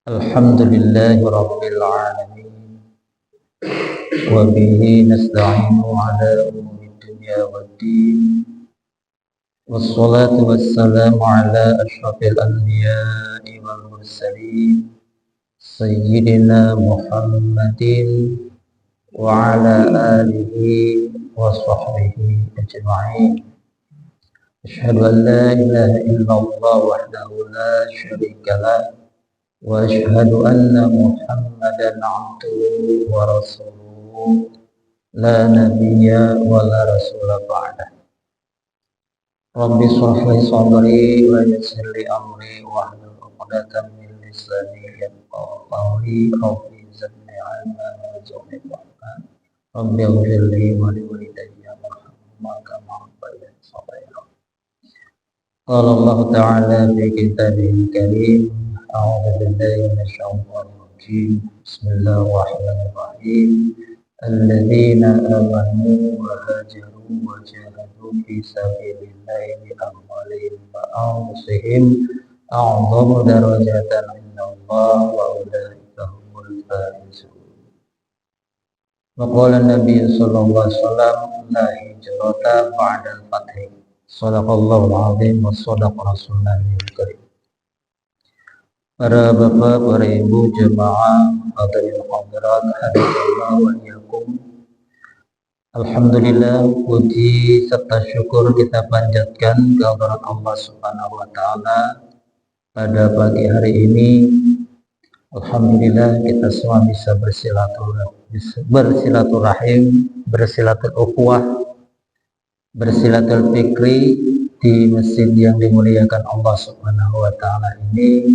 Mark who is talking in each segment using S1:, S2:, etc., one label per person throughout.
S1: Alhamdulillahi Rabbil Alamin wa bihi nasta'inu ala umuri dunya waddin wassalatu wassalamu ala ashrafil anbiya'i wal mursalin sayyidina Muhammadin wa ala alihi wa sahbihi ajma'in. Asyhadu an la ilaha illallah wahdahu la syarika lah wa asyhadu anna Muhammadan abduhu wa rasuluh la nabiyya wa la rasula ba'dah. Rabbi shrah li sadri wa yassir li amri wahlul 'uqdatam min lisani yafqahu qawli. Rabbi zidni 'ilman warzuqni fahman. Rabbi ighfir li wa li walidayya warhamhuma kama rabbayani shaghira. Qala Allah ta'ala fi kitabihil karim. أعوذ بالله من الشيطان الرجيم بسم الله الرحمن الرحيم الذين آمنوا وهاجروا وجاهدوا في سبيل الله بأموالهم وأنفسهم أعظم درجة عند الله وأولئك هم الفائزون. وقال النبي صلى الله عليه وسلم لا هجرة بعد الفتح. صدق الله العظيم وصدق رسولنا الكريم. Para bapak, para ibu, jemaah, hadirin hadirat, hadirullah wa iyyakum. Alhamdulillah, puji serta syukur kita panjatkan kehadirat Allah Subhanahu wa taala pada pagi hari ini. Alhamdulillah kita semua bisa bersilaturahim, bersilaturukhuwah, bersilatul fikri di masjid yang dimuliakan Allah Subhanahu wa taala ini,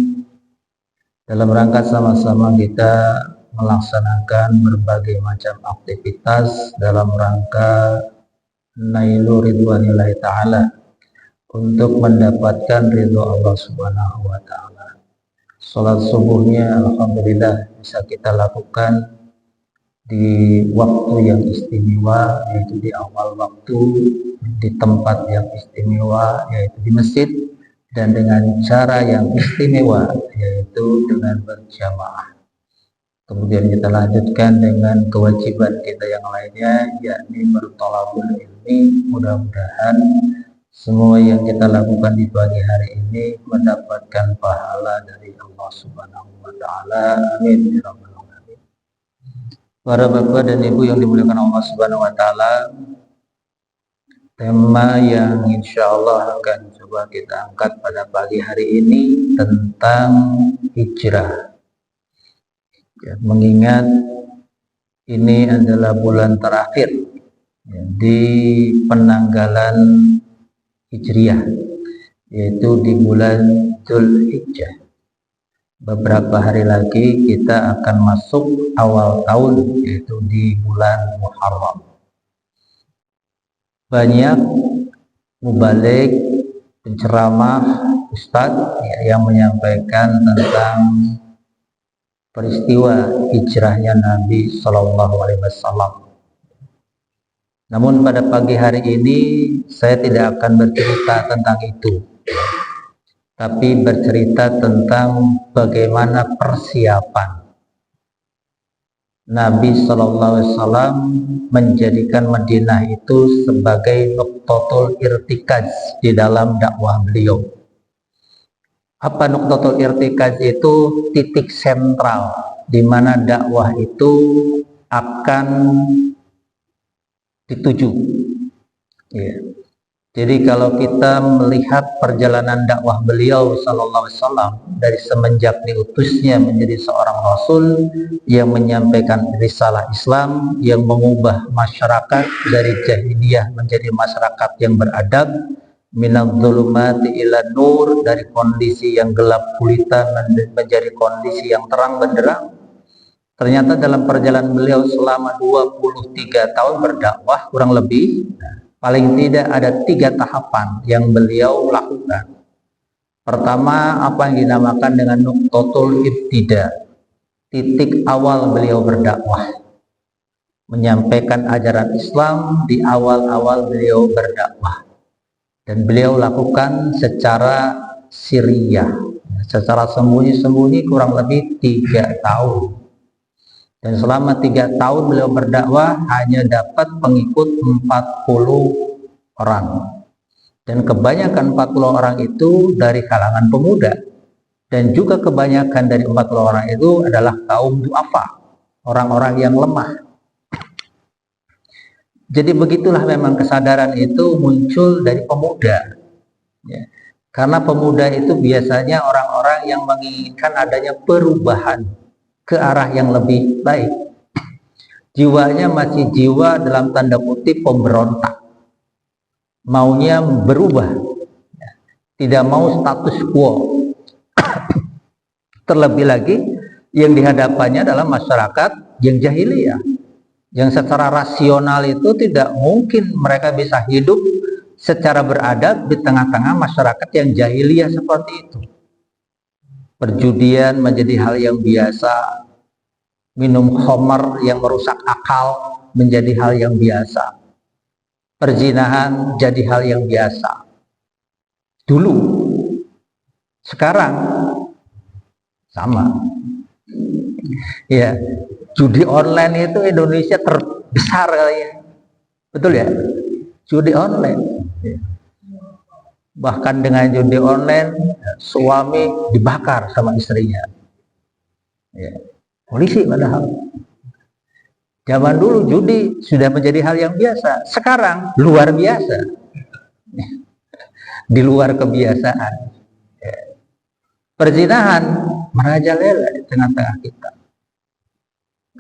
S1: dalam rangka sama-sama kita melaksanakan berbagai macam aktivitas dalam rangka nailu ridwanillahi ta'ala, untuk mendapatkan ridho Allah Subhanahu wa ta'ala. Salat subuhnya alhamdulillah bisa kita lakukan di waktu yang istimewa, yaitu di awal waktu, di tempat yang istimewa, yaitu di masjid, dan dengan cara yang istimewa, yaitu dengan berjamaah. Kemudian kita lanjutkan dengan kewajiban kita yang lainnya, yakni berthalabul ilmi. Mudah-mudahan semua yang kita lakukan di pagi hari ini mendapatkan pahala dari Allah Subhanahu wa taala. Amin ya rabbal alamin. Para bapak dan ibu yang dimuliakan Allah Subhanahu wa taala, tema yang insya Allah akan coba kita angkat pada pagi hari ini tentang hijrah. Ya, mengingat ini adalah bulan terakhir di penanggalan Hijriah, yaitu di bulan Dzulhijjah. Beberapa hari lagi kita akan masuk awal tahun, yaitu di bulan Muharram. Banyak mubalik, penceramah, ustadz yang menyampaikan tentang peristiwa hijrahnya Nabi Shallallahu Alaihi Wasallam. Namun pada pagi hari ini saya tidak akan bercerita tentang itu, tapi bercerita tentang bagaimana persiapan Nabi Shallallahu Alaihi Wasallam menjadikan Madinah itu sebagai nuqtatul irtikaz di dalam dakwah beliau. Apa nuqtatul irtikaz itu? Titik sentral di mana dakwah itu akan dituju. Ya. Jadi kalau kita melihat perjalanan dakwah beliau Sallallahu Alaihi Wasallam dari semenjak diutusnya menjadi seorang Rasul yang menyampaikan risalah Islam, yang mengubah masyarakat dari jahiliyah menjadi masyarakat yang beradab, minadz-dzulumati ila nur, dari kondisi yang gelap gulita menjadi kondisi yang terang benderang. Ternyata dalam perjalanan beliau selama 23 tahun berdakwah kurang lebih, paling tidak ada 3 tahapan yang beliau lakukan. Pertama, apa yang dinamakan dengan nuqtatul ibtida, titik awal beliau berdakwah, menyampaikan ajaran Islam di awal-awal beliau berdakwah, dan beliau lakukan secara sirriyah, secara sembunyi-sembunyi kurang lebih 3 tahun. Dan selama 3 tahun beliau berdakwah hanya dapat pengikut 40 orang. Dan kebanyakan 40 orang itu dari kalangan pemuda. Dan juga kebanyakan dari 40 orang itu adalah kaum du'afa, orang-orang yang lemah. Jadi begitulah memang kesadaran itu muncul dari pemuda. Ya. Karena pemuda itu biasanya orang-orang yang menginginkan adanya perubahan ke arah yang lebih baik. Jiwanya masih jiwa dalam tanda kutip pemberontak. Maunya berubah. Ya. Tidak mau status quo. Terlebih lagi yang dihadapannya adalah masyarakat yang jahiliyah, yang secara rasional itu tidak mungkin mereka bisa hidup secara beradab di tengah-tengah masyarakat yang jahiliyah seperti itu. Perjudian menjadi hal yang biasa, minum khamar yang merusak akal menjadi hal yang biasa, perzinahan jadi hal yang biasa dulu. Sekarang sama. Ya, judi online itu Indonesia terbesar kali ya. Betul ya? Judi online. Ya. Bahkan dengan judi online suami dibakar sama istrinya. Ya. Polisi padahal. Zaman dulu judi sudah menjadi hal yang biasa. Sekarang luar biasa. Di luar kebiasaan. Ya. Perzinahan merajalela di tengah-tengah kita.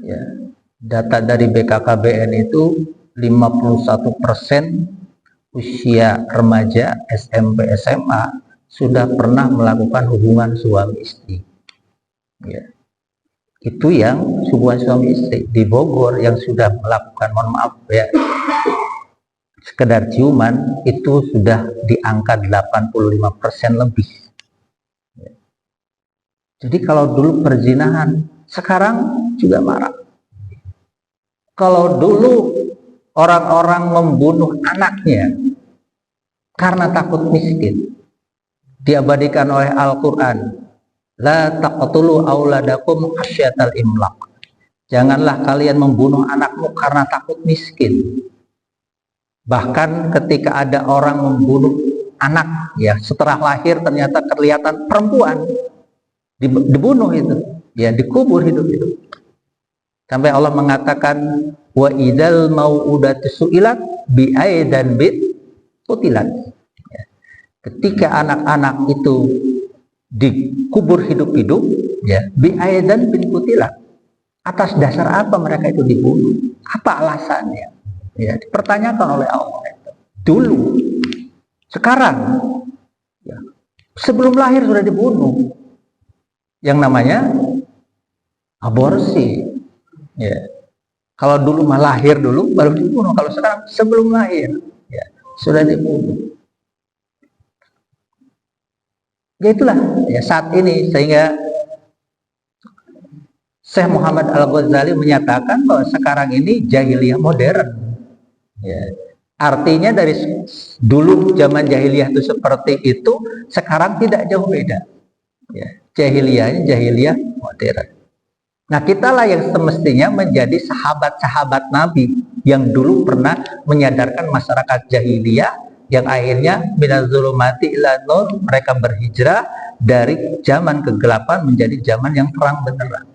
S1: Ya, data dari BKKBN itu 51% usia remaja SMP SMA sudah pernah melakukan hubungan suami istri. Ya. Itu yang hubungan suami istri. Di Bogor yang sudah melakukan, mohon maaf ya, sekedar ciuman itu sudah di angka 85% lebih. Ya. Jadi kalau dulu perzinahan, sekarang juga marak. Kalau dulu orang-orang membunuh anaknya karena takut miskin, diabadikan oleh Al-Quran, la taqtulu auladakum khasyatal imlaq. Janganlah kalian membunuh anakmu karena takut miskin. Bahkan ketika ada orang membunuh anak, ya setelah lahir ternyata kelihatan perempuan, dibunuh itu, ya dikubur hidup-hidup. Sampai Allah mengatakan wa idzal mau'udatu su'ilat bi aidan bit qutilat. Ya. Ketika anak-anak itu dikubur hidup-hidup, ya bi aidan bit qutilat. Atas dasar apa mereka itu dibunuh? Apa alasannya? Ya, dipertanyakan oleh Allah itu. Dulu, sekarang, ya, sebelum lahir sudah dibunuh. Yang namanya aborsi. Ya. Kalau dulu mah lahir dulu baru dibunuh, kalau sekarang sebelum lahir ya sudah dibunuh. Ya itulah ya saat ini, sehingga Syekh Muhammad Al-Ghazali menyatakan bahwa sekarang ini jahiliyah modern. Ya. Artinya dari dulu zaman jahiliyah itu seperti itu, sekarang tidak jauh beda. Ya. Jahiliyahnya jahiliyah modern. Nah, kitalah yang semestinya menjadi sahabat-sahabat Nabi yang dulu pernah menyadarkan masyarakat jahiliyah, yang akhirnya minaz-zulumati ila nur, mereka berhijrah dari zaman kegelapan menjadi zaman yang terang benderang.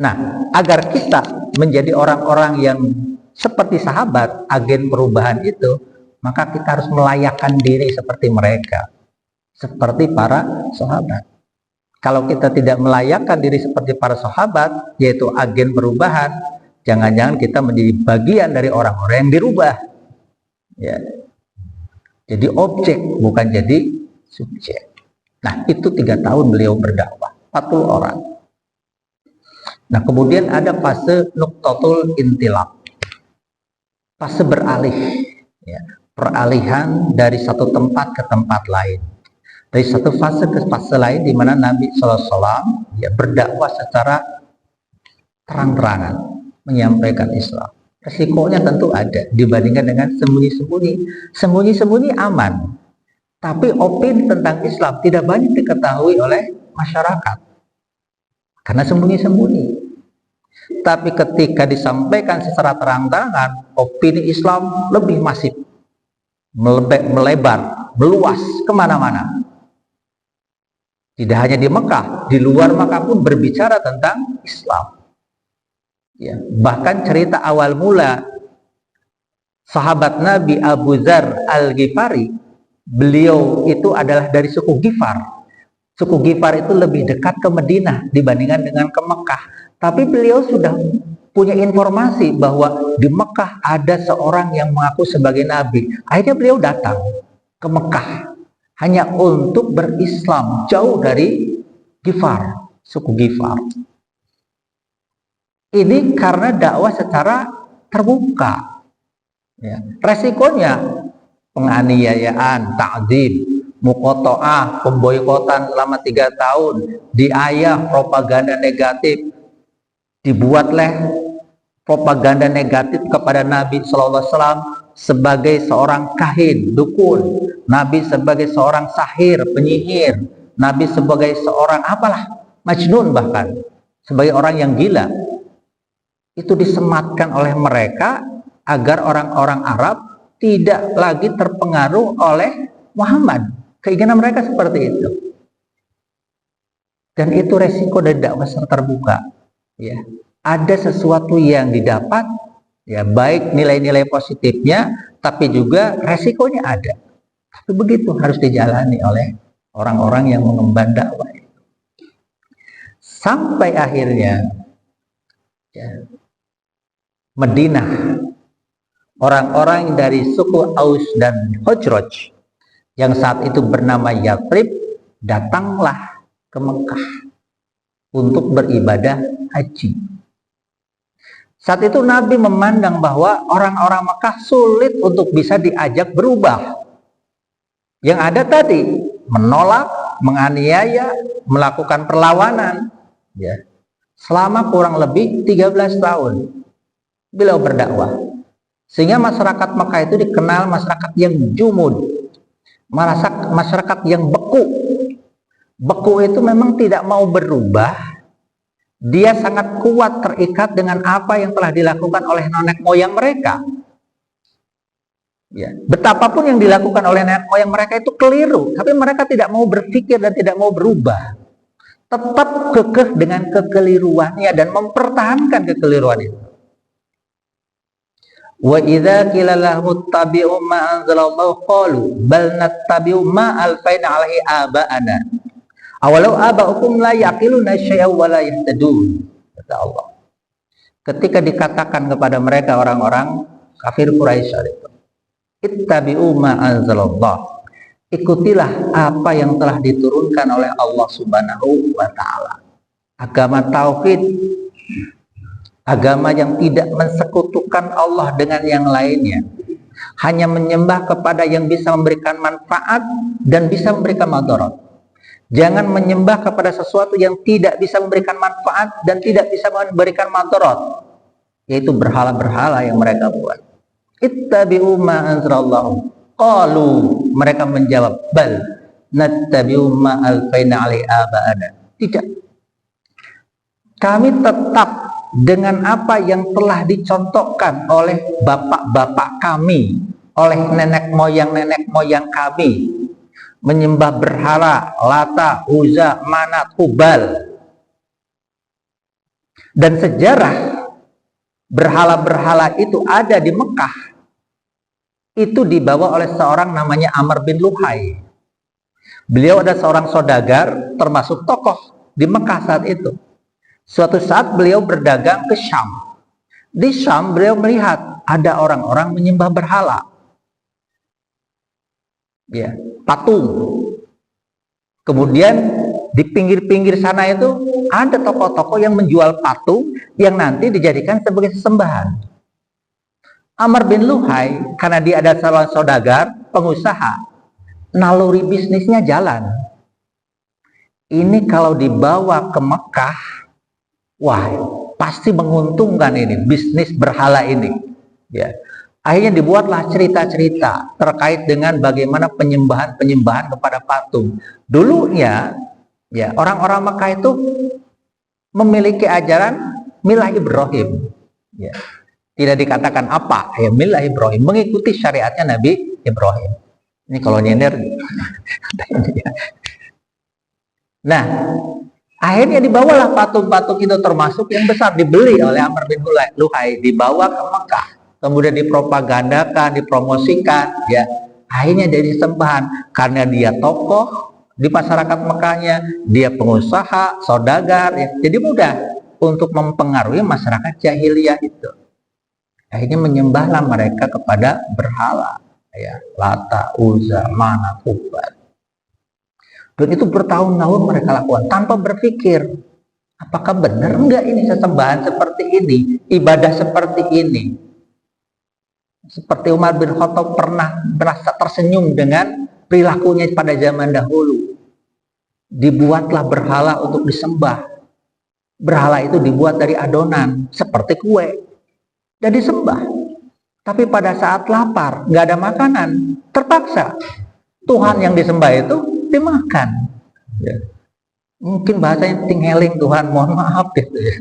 S1: Nah, agar kita menjadi orang-orang yang seperti sahabat, agen perubahan itu, maka kita harus melayakkan diri seperti mereka, seperti para sahabat. Kalau kita tidak melayakkan diri seperti para sahabat, yaitu agen perubahan, jangan-jangan kita menjadi bagian dari orang-orang yang dirubah. Ya. Jadi objek, bukan jadi subjek. Nah, itu 3 tahun beliau berdakwah, 40 orang. Nah, kemudian ada fase nuqtatul intilaq, fase beralih, ya. Peralihan dari satu tempat ke tempat lain. Dari satu fase ke fase lain, di mana Nabi SAW ya berdakwah secara terang-terangan, menyampaikan Islam. Resikonya tentu ada dibandingkan dengan sembunyi-sembunyi. Sembunyi-sembunyi aman, Tapi opini tentang Islam tidak banyak diketahui oleh masyarakat karena sembunyi-sembunyi. Tapi ketika disampaikan secara terang-terangan, opini Islam lebih masif, melebar, meluas kemana-mana. Tidak hanya di Mekah, di luar Mekah pun berbicara tentang Islam. Ya, bahkan cerita awal mula sahabat Nabi Abu Dzar Al-Ghifari, beliau itu adalah dari suku Ghifar. Suku Ghifar itu lebih dekat ke Madinah dibandingkan dengan ke Mekah. Tapi beliau sudah punya informasi bahwa di Mekah ada seorang yang mengaku sebagai nabi. Akhirnya beliau datang ke Mekah hanya untuk berislam jauh dari Ghifar, suku Ghifar. Ini karena dakwah secara terbuka. Ya. Resikonya penganiayaan, ta'dzib, muqoto'ah, pemboikotan selama 3 tahun, diayah, propaganda negatif. Dibuatlah propaganda negatif kepada Nabi Sallallahu Alaihi Wasallam sebagai seorang kahin, dukun, Nabi sebagai seorang sahir, penyihir, Nabi sebagai seorang apalah, majnun, bahkan sebagai orang yang gila. Itu disematkan oleh mereka agar orang-orang Arab tidak lagi terpengaruh oleh Muhammad. Keinginan mereka seperti itu. Dan itu resiko dari dakwah terbuka. Ya, ada sesuatu yang didapat, ya, baik nilai-nilai positifnya, tapi juga resikonya ada. Tapi begitu harus dijalani oleh orang-orang yang mengemban dakwah. Sampai akhirnya, ya, Madinah, orang-orang dari suku Aus dan Khazraj yang saat itu bernama Yathrib datanglah ke Mekah untuk beribadah haji. Saat itu Nabi memandang bahwa orang-orang Mekah sulit untuk bisa diajak berubah. Yang ada tadi menolak, menganiaya, melakukan perlawanan, ya, selama kurang lebih 13 tahun beliau berdakwah. Sehingga masyarakat Mekah itu dikenal masyarakat yang jumud, masyarakat yang beku. Beku itu memang tidak mau berubah. Dia sangat kuat terikat dengan apa yang telah dilakukan oleh nenek moyang mereka. Ya, betapapun yang dilakukan oleh nenek moyang mereka itu keliru, tapi mereka tidak mau berpikir dan tidak mau berubah. Tetap kekeh dengan kekeliruannya dan mempertahankan kekeliruan itu. Wa idza qila lahum ittabi'u ma anzalallahu qalu bal nattabi'u ma alfaina 'alaihi aba'ana awalau aba'ukum la yaqiluna syai'an wa la yahtadun, kata Allah. Ketika dikatakan kepada mereka orang-orang kafir Quraisy itu, ittabi'u ma anzalallah, ikutilah apa yang telah diturunkan oleh Allah Subhanahu wa taala. Agama tauhid, agama yang tidak mensekutukan Allah dengan yang lainnya, hanya menyembah kepada yang bisa memberikan manfaat dan bisa memberikan madarat. Jangan menyembah kepada sesuatu yang tidak bisa memberikan manfaat dan tidak bisa memberikan madarat, yaitu berhala-berhala yang mereka buat. Ittabi'u ma anzalallahu. Qalu, mereka menjawab, bal nattabi'u ma alfaina 'alaihi aba'ana. Tidak. Kami tetap dengan apa yang telah dicontohkan oleh bapak-bapak kami, oleh nenek moyang kami, menyembah berhala, Lata, Uzza, Manat, Hubal. Dan sejarah berhala-berhala itu ada di Mekah. Itu dibawa oleh seorang namanya Amr bin Luhai. Beliau ada seorang saudagar, termasuk tokoh di Mekah saat itu. Suatu saat beliau berdagang ke Syam. Di Syam beliau melihat ada orang-orang menyembah berhala, ya, patung. Kemudian di pinggir-pinggir sana itu ada tokoh-tokoh yang menjual patung yang nanti dijadikan sebagai sesembahan. Amr bin Luhai, karena dia ada seorang saudagar, pengusaha, naluri bisnisnya jalan. Ini kalau dibawa ke Mekah, wah, pasti menguntungkan ini bisnis berhala ini. Ya, Akhirnya dibuatlah cerita-cerita terkait dengan bagaimana penyembahan kepada patung. Dulunya, ya, orang-orang Mekah itu memiliki ajaran milah Ibrahim. Ya. Tidak dikatakan apa, ya, milah Ibrahim, mengikuti syariatnya Nabi Ibrahim. Ini kalau nyender. Nah, akhirnya dibawalah patung-patung itu, termasuk yang besar, dibeli oleh Amr bin Luhai, dibawa ke Mekah. Kemudian dipropagandakan, dipromosikan, ya. Akhirnya jadi sembahan karena dia tokoh di masyarakat Mekahnya, dia pengusaha, saudagar, ya. Jadi mudah untuk mempengaruhi masyarakat jahiliyah itu. Akhirnya menyembahlah mereka kepada berhala, ya, Lata, Uzza, Manat, Hubal. Dan itu bertahun-tahun mereka lakukan tanpa berpikir, apakah benar enggak ini sesembahan seperti ini, ibadah seperti ini. Seperti Umar bin Khattab pernah merasa tersenyum dengan perilakunya pada zaman dahulu. Dibuatlah berhala untuk disembah. Berhala itu dibuat dari adonan seperti kue dan disembah. Tapi pada saat lapar, nggak ada makanan, terpaksa Tuhan yang disembah itu dimakan. Ya. Mungkin bahasanya tingheling, Tuhan mohon maaf gitu ya.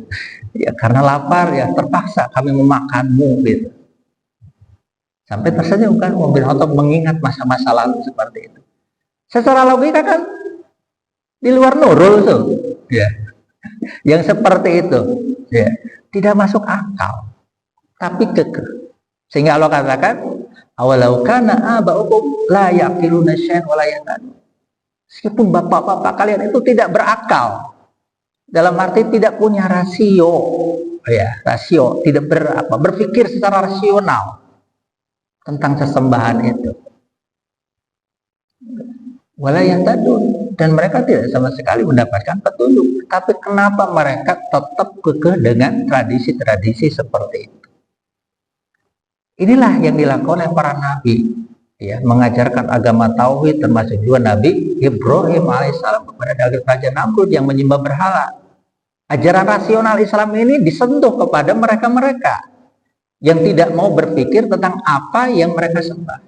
S1: Ya karena lapar ya terpaksa kami memakanmu gitu. Sampai tersenyum kan Umar bin Khattab mengingat masa-masa lalu seperti itu. Secara logika kan di luar nurul tuh, ya. Yang seperti itu, ya, tidak masuk akal. Tapi kekeh. Sehingga Allah katakan, awalau kana aba'ukum la yaqiluna syai'an wa la yahtadun. Meskipun bapak-bapak kalian itu tidak berakal, dalam arti tidak punya rasio, ya, rasio, tidak berpikir secara rasional tentang sesembahan itu. Walayatadun, dan mereka tidak sama sekali mendapatkan petunjuk. Tapi kenapa mereka tetap kekeh dengan tradisi-tradisi seperti itu? Inilah yang dilakukan oleh para nabi, ya, mengajarkan agama tauhid, termasuk juga Nabi Ibrahim alaihissalam kepada Raja Namrud yang menyembah berhala. Ajaran rasional Islam ini disentuh kepada mereka-mereka yang tidak mau berpikir tentang apa yang mereka sembah.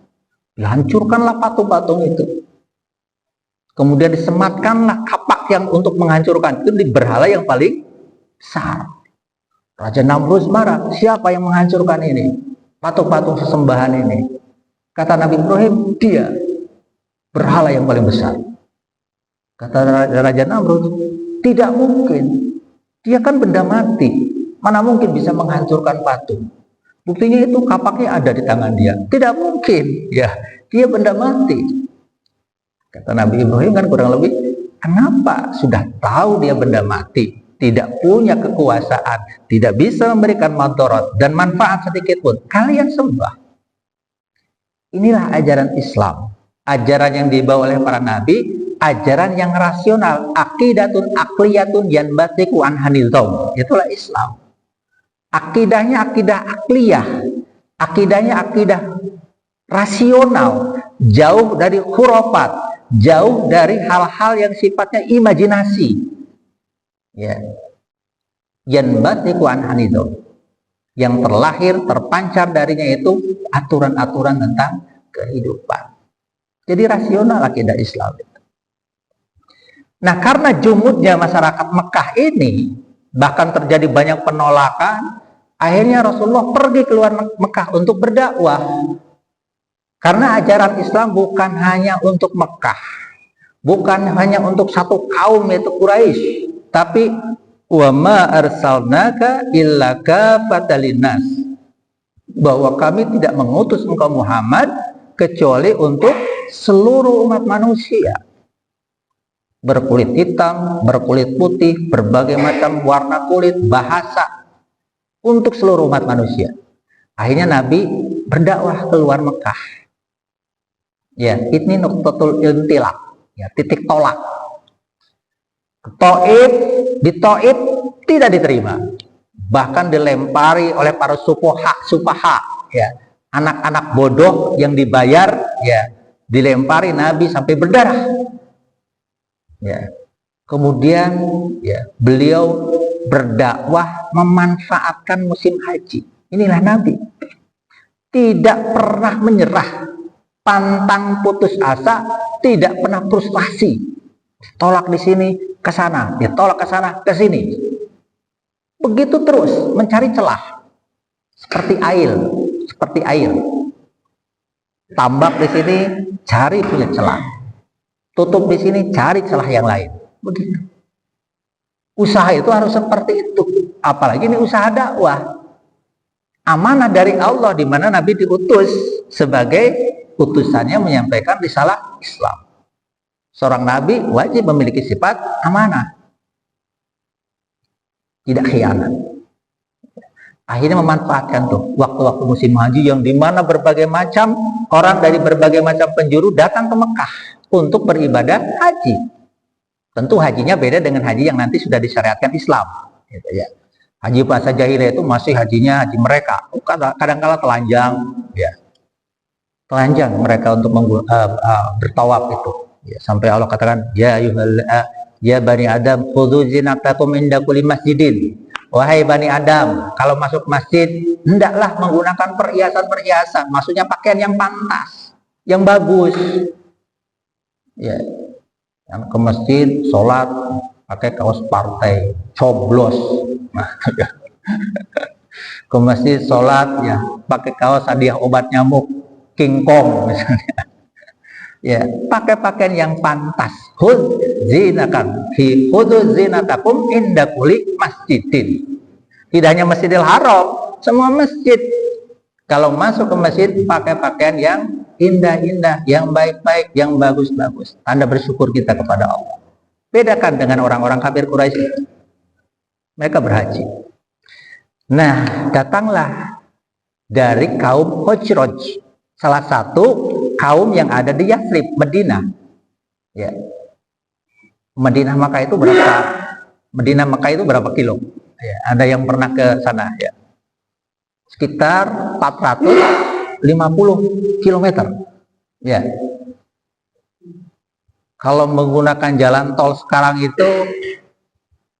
S1: Dihancurkanlah patung-patung itu. Kemudian disematkanlah kapak yang untuk menghancurkan itu di berhala yang paling besar. Raja Namrud marah, siapa yang menghancurkan ini? Patung-patung sesembahan ini. Kata Nabi Ibrahim, dia berhala yang paling besar. Kata Raja Namrud, tidak mungkin. Dia kan benda mati. Mana mungkin bisa menghancurkan patung? Buktinya itu kapaknya ada di tangan dia. Tidak mungkin, ya, dia benda mati. Kata Nabi Ibrahim kan kurang lebih, kenapa sudah tahu dia benda mati, tidak punya kekuasaan, tidak bisa memberikan madarat dan manfaat sedikit pun, kalian sembah? Inilah ajaran Islam, ajaran yang dibawa oleh para nabi, ajaran yang rasional, aqidatun aqliyatun yanbatiku an hanizam. Itulah Islam. Akidahnya akidah akliyah, akidahnya akidah rasional, jauh dari khurafat, jauh dari hal-hal yang sifatnya imajinasi. Ya. Yanbatiku an hanizam. Yang terlahir, terpancar darinya itu aturan-aturan tentang kehidupan. Jadi rasional akidah Islam. Nah, karena jumudnya masyarakat Mekah ini, bahkan terjadi banyak penolakan, akhirnya Rasulullah pergi keluar Mekah untuk berdakwah. Karena ajaran Islam bukan hanya untuk Mekah, bukan hanya untuk satu kaum yaitu Quraisy, tapi wa ma arsalnaka illa kafatan linnas, bahwa kami tidak mengutus engkau Muhammad kecuali untuk seluruh umat manusia, berkulit hitam, berkulit putih, berbagai macam warna kulit, bahasa, untuk seluruh umat manusia. Akhirnya Nabi berdakwah keluar Mekah. Ya, ini nuqtatul intilaq, ya, titik tolak. Taif, di Taif tidak diterima, bahkan dilempari oleh para sufaha, ya, anak-anak bodoh yang dibayar, ya, dilempari Nabi sampai berdarah. Ya. Kemudian, ya, beliau berdakwah memanfaatkan musim haji. Inilah Nabi. tidak pernah menyerah, pantang putus asa, tidak pernah frustasi. Tolak di sini, ke sana, ditolak ke sana, ke sini. Begitu terus mencari celah. Seperti air. Tambak di sini, cari punya celah. Tutup di sini, cari celah yang lain. Begitu. Usaha itu harus seperti itu. Apalagi ini usaha dakwah. Amanah dari Allah, di mana Nabi diutus sebagai utusannya menyampaikan risalah Islam. Seorang Nabi wajib memiliki sifat amanah, tidak khianat. Akhirnya memanfaatkan tuh waktu-waktu musim haji yang dimana berbagai macam orang dari berbagai macam penjuru datang ke Mekah untuk beribadah haji. Tentu hajinya beda dengan haji yang nanti sudah disyariatkan Islam. Gitu ya. Haji bahasa jahiliyah itu masih hajinya haji mereka, kadang-kala telanjang, ya, telanjang mereka untuk bertawaf itu. Ya, sampai Allah katakan, ya bani Adam, khudzu zinatakum inda kulli masjidin. Wahai bani Adam, kalau masuk masjid hendaklah menggunakan perhiasan-perhiasan, maksudnya pakaian yang pantas, yang bagus. Ya, yang ke masjid sholat pakai kaos partai, coblos. Nah, ke masjid sholat ya pakai kaos hadiah obat nyamuk King Kong misalnya. Ya, pakai pakaian yang pantas. Khudz zinatakum inda kulli masjidin. Tidak hanya Masjidil Haram, semua masjid. Kalau masuk ke masjid pakai pakaian yang indah-indah, yang baik-baik, yang bagus-bagus. Tanda bersyukur kita kepada Allah. Bedakan dengan orang-orang kafir Quraisy. Mereka berhaji. Nah, datanglah dari kaum Khazraj, salah satu kaum yang ada di Yathrib, Madinah. Ya. Madinah Makkah itu berapa kilo? Ya, ada yang pernah ke sana ya. Sekitar 450 km. Ya. Kalau menggunakan jalan tol sekarang itu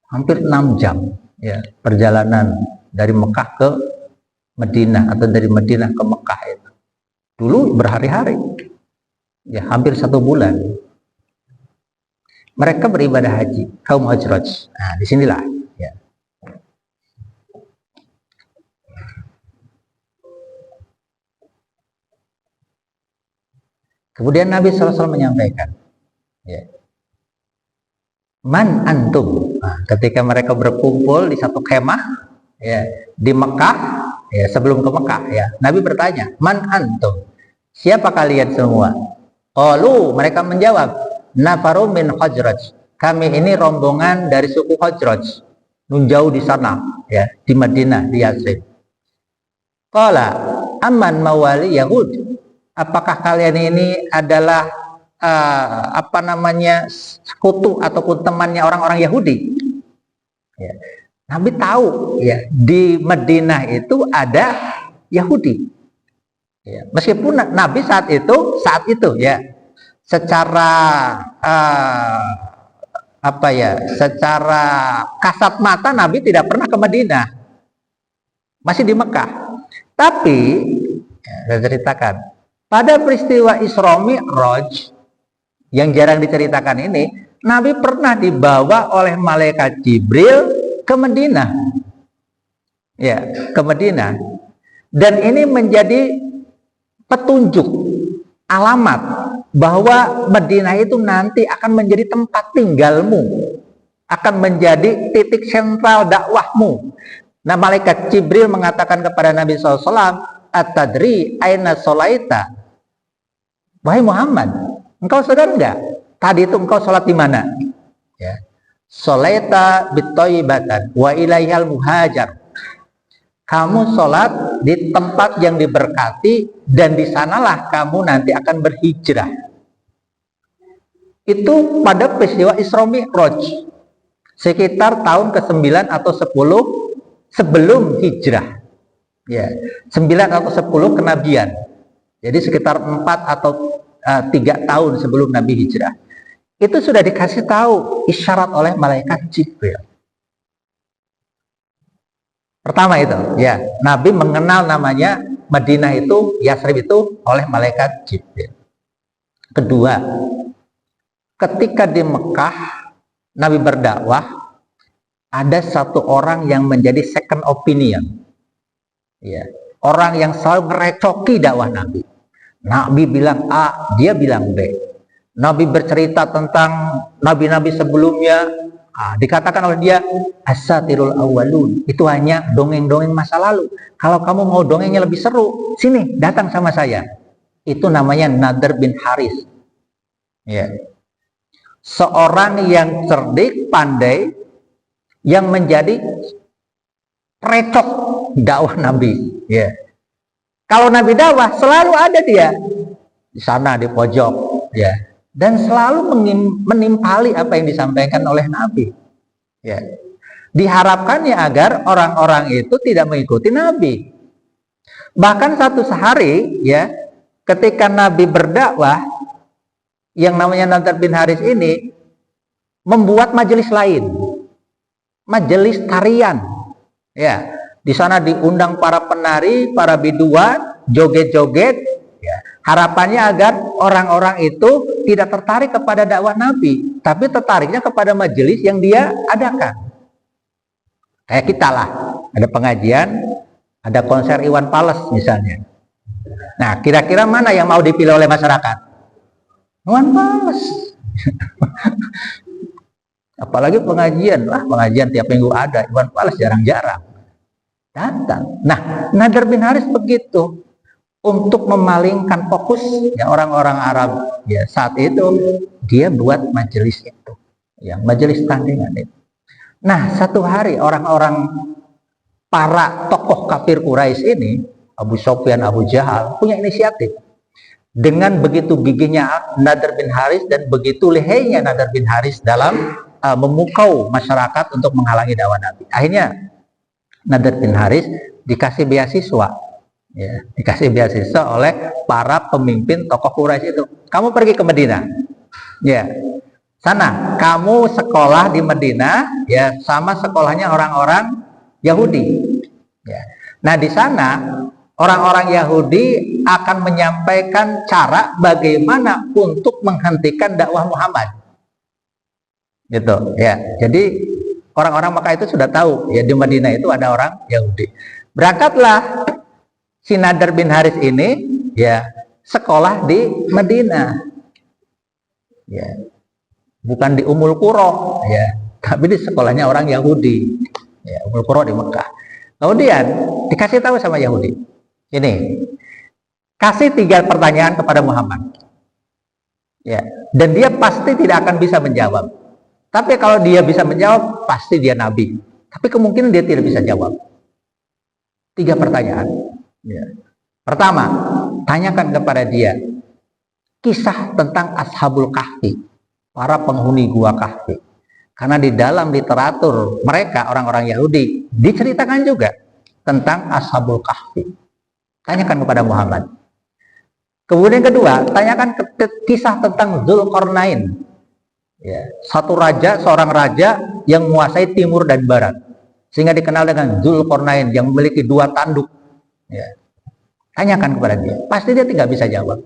S1: hampir 6 jam ya, perjalanan dari Mekah ke Madinah atau dari Madinah ke Mekah itu. Dulu berhari-hari, ya hampir 1 bulan. Mereka beribadah haji, kaum Khazraj. Nah, disinilah. Ya. Kemudian Nabi SAW menyampaikan, ya, man antum. Nah, ketika mereka berkumpul di satu kemah ya, di Mekah ya, sebelum ke Mekah ya, Nabi bertanya, man antum, siapa kalian semua? Qalu, mereka menjawab, nafaru min Khazraj, kami ini rombongan dari suku Khazraj, nun jauh di sana ya, di Madinah, di Yathrib. Qala amman mawali Yahud, apakah kalian ini adalah sekutu ataupun temannya orang-orang Yahudi? Ya. Nabi tahu ya, di Madinah itu ada Yahudi. Ya. Meskipun Nabi saat itu ya, secara secara kasat mata Nabi tidak pernah ke Madinah, masih di Mekah. Tapi ya, saya ceritakan pada peristiwa Isra Mi'raj yang jarang diceritakan ini, Nabi pernah dibawa oleh malaikat Jibril ke Madinah. Ya, ke Madinah. Dan ini menjadi petunjuk, alamat bahwa Madinah itu nanti akan menjadi tempat tinggalmu, akan menjadi titik sentral dakwahmu. Nah, malaikat Jibril mengatakan kepada Nabi SAW, "At-tadri aina sholaita?" Wahai Muhammad, engkau sadar enggak? Tadi itu engkau sholat di mana? Ya. Sholaita bit-thayyibatan wa ilaihal muhajar. Kamu sholat di tempat yang diberkati dan di sanalah kamu nanti akan berhijrah. Itu pada peristiwa Isra Mi'raj, sekitar tahun ke-9 atau 10 sebelum hijrah. Ya, 9 atau 10 kenabian. Jadi sekitar 4 atau 3 tahun sebelum Nabi hijrah. Itu sudah dikasih tahu isyarat oleh malaikat Jibril. Pertama itu, ya, Nabi mengenal namanya Madinah itu, Yasrib itu oleh malaikat Jibril. Kedua, ketika di Mekah Nabi berdakwah, ada satu orang yang menjadi second opinion, ya, orang yang selalu merecoki dakwah Nabi. Nabi bilang A, dia bilang B. Nabi bercerita tentang nabi-nabi sebelumnya, dikatakan oleh dia asatirul awwalun, itu hanya dongeng-dongeng masa lalu. Kalau kamu mau dongengnya lebih seru, sini datang sama saya. Itu namanya Nadr bin Haris, ya. Seorang yang cerdik, pandai, yang menjadi perecok dakwah Nabi, ya. Kalau Nabi dakwah selalu ada dia di sana di pojok, ya, dan selalu menimpali apa yang disampaikan oleh Nabi, ya. Diharapkannya agar orang-orang itu tidak mengikuti Nabi. Bahkan satu sehari, ya, ketika Nabi berdakwah, yang namanya Nadr bin Haris ini membuat majelis lain, majelis tarian, ya. Di sana diundang para penari, para biduan, joget-joget, ya. Harapannya agar orang-orang itu tidak tertarik kepada dakwah Nabi, tapi tertariknya kepada majelis yang dia adakan. Kayak kita lah, ada pengajian, ada konser Iwan Fals misalnya. Nah, kira-kira mana yang mau dipilih oleh masyarakat? Iwan Fals. Apalagi pengajian, pengajian tiap minggu ada, Iwan Fals jarang-jarang datang. Nah, Nadr bin Haris begitu, untuk memalingkan fokus, ya, orang-orang Arab, ya, saat itu dia buat majelis itu, ya, majelis tandingan itu. Nah, satu hari orang-orang, para tokoh kafir Quraisy ini, Abu Sufyan, Abu Jahal, punya inisiatif. Dengan begitu gigihnya Nadr bin Haris dan begitu lihainya Nadr bin Haris dalam memukau masyarakat untuk menghalangi dakwah Nabi, akhirnya Nadr bin Haris dikasih beasiswa, ya, dikasih beasiswa oleh para pemimpin tokoh Quraisy itu. Kamu pergi ke Madinah, ya, sana kamu sekolah di Madinah, ya, sama sekolahnya orang-orang Yahudi, ya. Nah, di sana orang-orang Yahudi akan menyampaikan cara bagaimana untuk menghentikan dakwah Muhammad, gitu, ya. Jadi orang-orang Makkah itu sudah tahu, ya, di Madinah itu ada orang Yahudi. Berangkatlah si Nadr bin Haris ini, ya, sekolah di Madinah, ya, bukan di Ummul Qura, ya, tapi di sekolahnya orang Yahudi, ya, Ummul Qura di Mekah. Kemudian dikasih tahu sama Yahudi, ini kasih 3 pertanyaan kepada Muhammad, ya, dan dia pasti tidak akan bisa menjawab. Tapi kalau dia bisa menjawab, pasti dia nabi. Tapi kemungkinan dia tidak bisa jawab. 3 pertanyaan. Ya. Pertama, tanyakan kepada dia kisah tentang Ashabul Kahfi, para penghuni gua Kahfi. Karena di dalam literatur mereka, orang-orang Yahudi, diceritakan juga tentang Ashabul Kahfi. Tanyakan kepada Muhammad. Kemudian kedua, tanyakan kisah tentang Dzulqarnain. Ya, seorang raja yang menguasai timur dan barat, sehingga dikenal dengan Dzulqarnain, yang memiliki 2 tanduk. Ya. Tanyakan kepada dia, pasti dia tidak bisa jawab.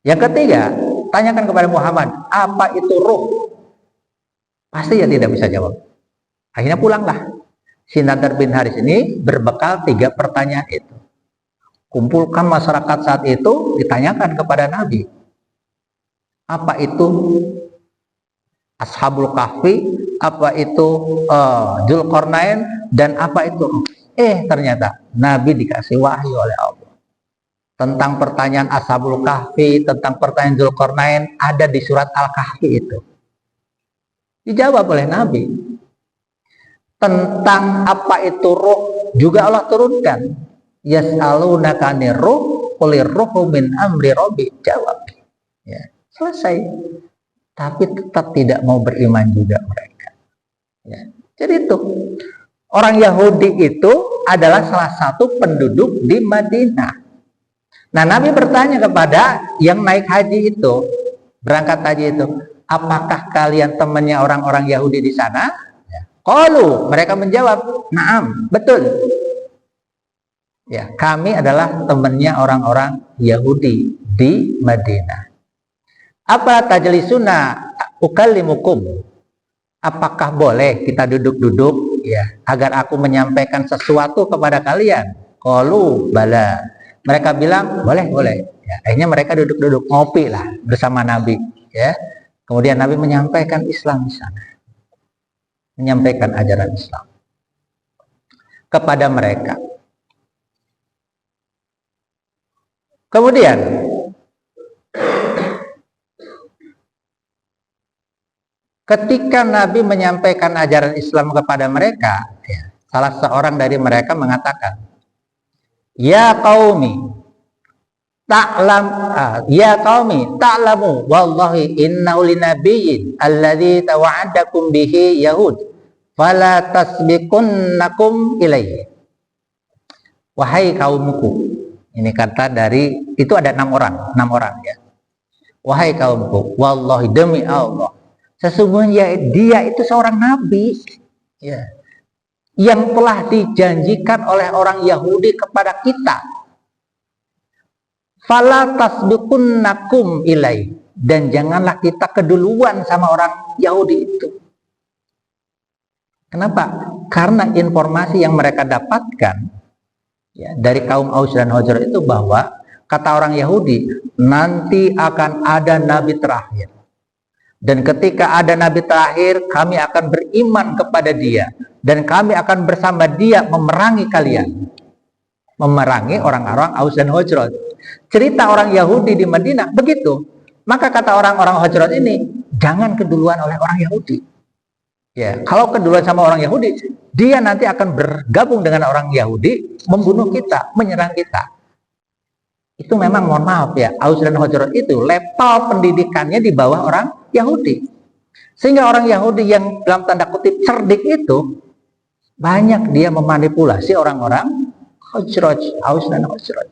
S1: Yang ketiga, tanyakan kepada Muhammad, apa itu ruh? Pasti dia tidak bisa jawab. Akhirnya pulanglah si Nadr bin Haris ini berbekal 3 pertanyaan itu. Kumpulkan masyarakat saat itu, ditanyakan kepada Nabi, apa itu Ashabul Kahfi, apa itu Dzulqarnain, dan apa itu? Ternyata Nabi dikasih wahyu oleh Allah tentang pertanyaan Ashabul Kahfi, tentang pertanyaan Dzulqarnain, ada di surat Al-Kahfi itu. Dijawab oleh Nabi. Tentang apa itu ruh juga Allah turunkan. Yas'alunaka 'anir ruh, qulir ruhu min amri rabbi. Jawab. Ya, selesai. Tapi tetap tidak mau beriman juga mereka. Ya. Jadi itu, orang Yahudi itu adalah salah satu penduduk di Madinah. Nah, Nabi bertanya kepada yang naik haji itu, berangkat haji itu, apakah kalian temannya orang-orang Yahudi di sana? Qalu, mereka menjawab, na'am, betul. Ya, kami adalah temannya orang-orang Yahudi di Madinah. Apa tajlisuna ukallimukum? Apakah boleh kita duduk-duduk ya agar aku menyampaikan sesuatu kepada kalian? Qalu bala. Mereka bilang boleh, boleh. Ya, akhirnya mereka duduk-duduk ngopi lah bersama Nabi ya. Kemudian Nabi menyampaikan Islam di sana. Menyampaikan ajaran Islam kepada mereka. Kemudian ketika Nabi menyampaikan ajaran Islam kepada mereka, ya, salah seorang dari mereka mengatakan, "Ya qaumi, ta'lamu wallahi innahu linabiyyin alladzi tawa'adakum bihi yahud fala tasbiqunnakum ilaihi." Wahai kaumku. Ini kata dari, itu ada 6 orang ya. Wahai kaumku, wallahi demi Allah, sesungguhnya dia itu seorang nabi ya, yang telah dijanjikan oleh orang Yahudi kepada kita. Fala tasbiqunnakum ilai, dan janganlah kita keduluan sama orang Yahudi itu. Kenapa? Karena informasi yang mereka dapatkan ya, dari kaum Aus dan Khazraj itu bahwa kata orang Yahudi nanti akan ada nabi terakhir, dan ketika ada nabi terakhir kami akan beriman kepada dia dan kami akan bersama dia memerangi kalian, memerangi orang-orang Aus dan Khazraj. Cerita orang Yahudi di Madinah begitu. Maka kata orang-orang Khazraj ini jangan keduluan oleh orang Yahudi ya, kalau keduluan sama orang Yahudi dia nanti akan bergabung dengan orang Yahudi, membunuh kita, menyerang kita. Itu memang, mohon maaf ya, Aus dan Khazraj itu level pendidikannya di bawah orang Yahudi. Sehingga orang Yahudi yang dalam tanda kutip cerdik itu, banyak dia memanipulasi orang-orang Khazraj, Aus dan Khazraj.